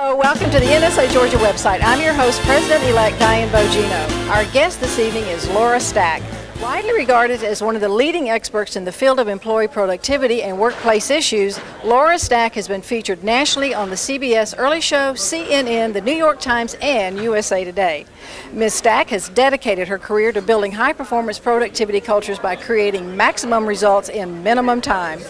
Hello, welcome to the NSA Georgia website. I'm your host, President-elect Diane Bogino. Our guest this evening is Laura Stack. Widely regarded as one of the leading experts in the field of employee productivity and workplace issues, Laura Stack has been featured nationally on the CBS Early Show, CNN, the New York Times, and USA Today. Ms. Stack has dedicated her career to building high-performance productivity cultures by creating maximum results in minimum time.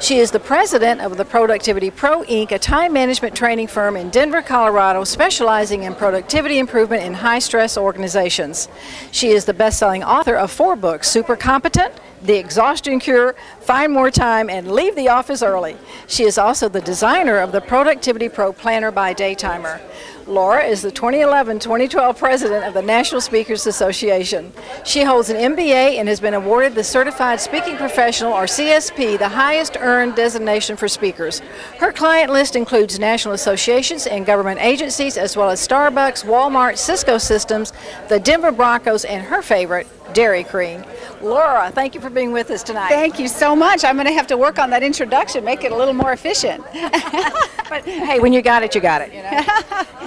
She is the president of the Productivity Pro, Inc., a time management training firm in Denver, Colorado, specializing in productivity improvement in high-stress organizations. She is the best-selling author of 4 books, Super Competent, The Exhaustion Cure, Find More Time, and Leave the Office Early. She is also the designer of the Productivity Pro Planner by Daytimer. Laura is the 2011-2012 president of the National Speakers Association. She holds an MBA and has been awarded the Certified Speaking Professional, or CSP, the highest earned designation for speakers. Her client list includes national associations and government agencies, as well as Starbucks, Walmart, Cisco Systems, the Denver Broncos, and her favorite, Dairy Queen. Laura, thank you for being with us tonight. Thank you so much. I'm going to have to work on that introduction, make it a little more efficient. But hey, when you got it, you got it. You know?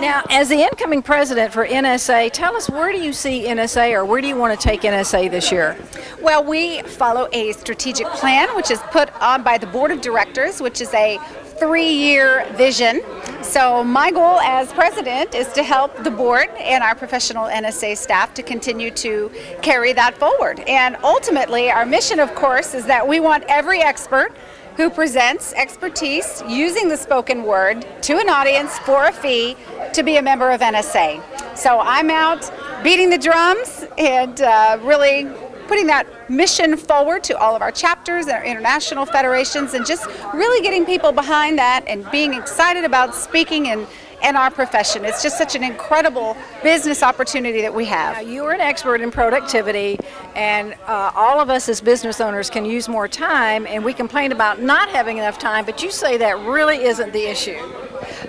Now, as the incoming president for NSA, tell us, where do you see NSA, or where do you want to take NSA this year? Well, we follow a strategic plan, which is put on by the board of directors, which is a 3-year vision. So my goal as president is to help the board and our professional NSA staff to continue to carry that forward. And ultimately, our mission, of course, is that we want every expert who presents expertise using the spoken word to an audience for a fee to be a member of NSA. So I'm out beating the drums and really putting that mission forward to all of our chapters and our international federations, and just really getting people behind that and being excited about speaking and our profession. It's just such an incredible business opportunity that we have. Now, you are an expert in productivity, and all of us as business owners can use more time, and we complain about not having enough time, but you say that really isn't the issue.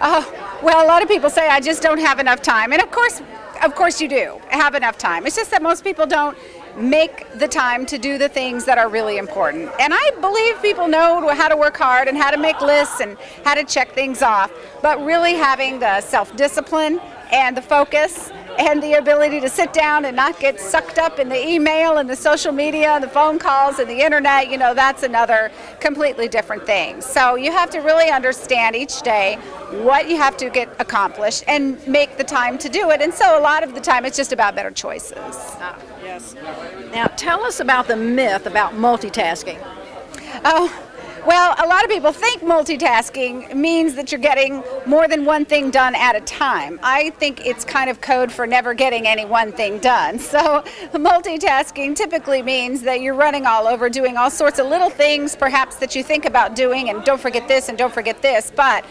Well, a lot of people say I just don't have enough time, and of course you do have enough time. It's just that most people don't make the time to do the things that are really important. And I believe people know how to work hard and how to make lists and how to check things off, but really having the self-discipline and the focus and the ability to sit down and not get sucked up in the email and the social media and the phone calls and the internet, you know, that's another completely different thing. So you have to really understand each day what you have to get accomplished and make the time to do it. And so a lot of the time it's just about better choices. Yes. Now tell us about the myth about multitasking. Well, a lot of people think multitasking means that you're getting more than one thing done at a time. I think it's kind of code for never getting any one thing done. So multitasking typically means that you're running all over, doing all sorts of little things perhaps that you think about doing, and don't forget this and don't forget this, but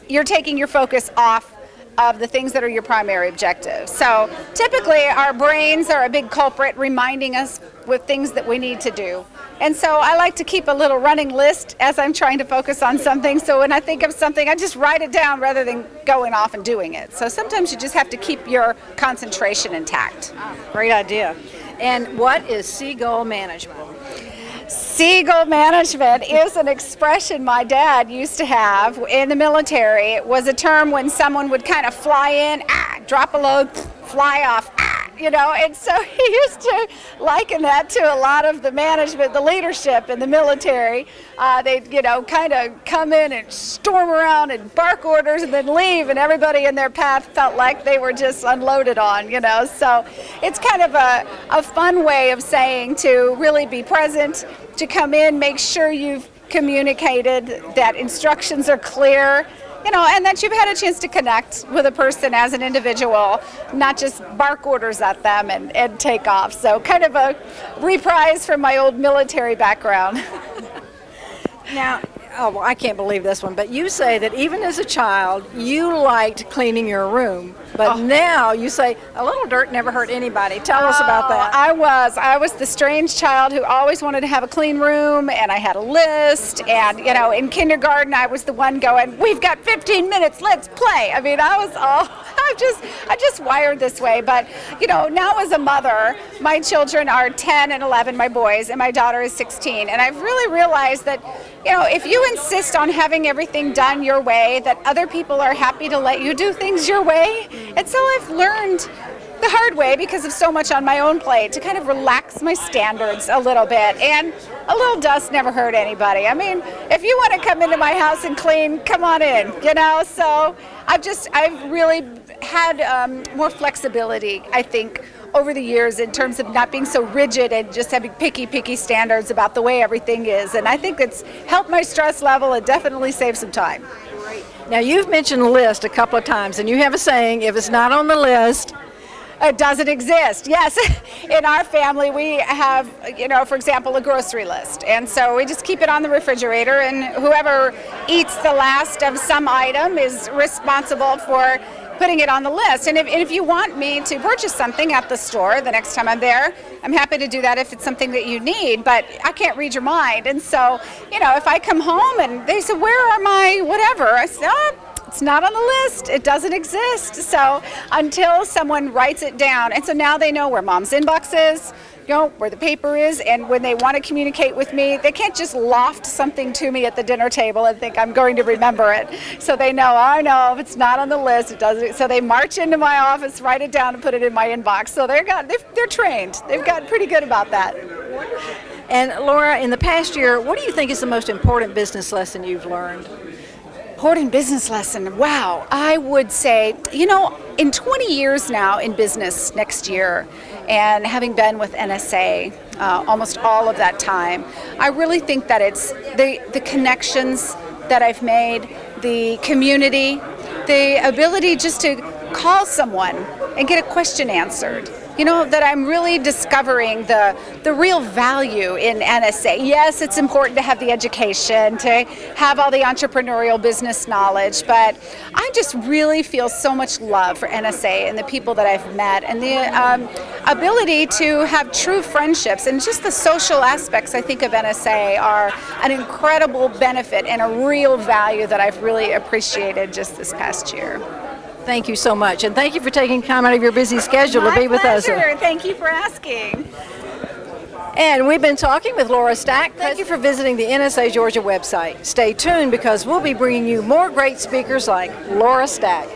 you're taking your focus off of the things that are your primary objectives. So typically our brains are a big culprit, reminding us with things that we need to do. And so I like to keep a little running list as I'm trying to focus on something. So when I think of something, I just write it down rather than going off and doing it. So sometimes you just have to keep your concentration intact. Great idea. And what is seagull management? Seagull management is an expression my dad used to have in the military. It was a term when someone would kind of fly in, drop a load, fly off, you know, and so he used to liken that to a lot of the management, the leadership in the military. They'd, you know, kind of come in and storm around and bark orders and then leave, and everybody in their path felt like they were just unloaded on, you know. So it's kind of a fun way of saying to really be present, to come in, make sure you've communicated, that instructions are clear, you know, and that you've had a chance to connect with a person as an individual, not just bark orders at them and take off. So kind of a reprise from my old military background. Now, oh, well, I can't believe this one, but you say that even as a child, you liked cleaning your room, but now you say a little dirt never hurt anybody. Tell us about that. I was the strange child who always wanted to have a clean room, and I had a list, and, you know, in kindergarten I was the one going, we've got 15 minutes, let's play. I mean, I I'm just wired this way. But, you know, now as a mother, my children are 10 and 11, my boys, and my daughter is 16. And I've really realized that, you know, if you insist on having everything done your way, that other people are happy to let you do things your way. And so I've learned the hard way, because of so much on my own plate, to kind of relax my standards a little bit. And a little dust never hurt anybody. I mean, if you want to come into my house and clean, come on in, you know. So I've really had more flexibility, I think, over the years, in terms of not being so rigid and just having picky standards about the way everything is. And I think it's helped my stress level and definitely saved some time. Now, you've mentioned list a couple of times, and you have a saying, if it's not on the list, it doesn't exist. Yes, in our family we have, you know, for example, a grocery list, and so we just keep it on the refrigerator, and whoever eats the last of some item is responsible for putting it on the list. And if you want me to purchase something at the store the next time I'm there, I'm happy to do that if it's something that you need, but I can't read your mind. And so, you know, if I come home and they say, where are my whatever, I say, oh, it's not on the list. It doesn't exist. So until someone writes it down, and so now they know where Mom's inbox is, you know, where the paper is, and when they want to communicate with me, they can't just loft something to me at the dinner table and think I'm going to remember it. So they know, I know, if it's not on the list, it doesn't. So they march into my office, write it down, and put it in my inbox. So they're trained. They've gotten pretty good about that. And Laura, in the past year, what do you think is the most important business lesson you've learned? Important business lesson. Wow. I would say, you know, in 20 years now in business next year, and having been with NSA almost all of that time, I really think that it's the connections that I've made, the community, the ability just to call someone and get a question answered. You know, that I'm really discovering the real value in NSA. Yes, it's important to have the education, to have all the entrepreneurial business knowledge, but I just really feel so much love for NSA and the people that I've met, and the ability to have true friendships, and just the social aspects, I think, of NSA are an incredible benefit and a real value that I've really appreciated just this past year. Thank you so much, and thank you for taking time out of your busy schedule to be with us. My pleasure. Thank you for asking. And we've been talking with Laura Stack. Thank you for visiting the NSA Georgia website. Stay tuned, because we'll be bringing you more great speakers like Laura Stack.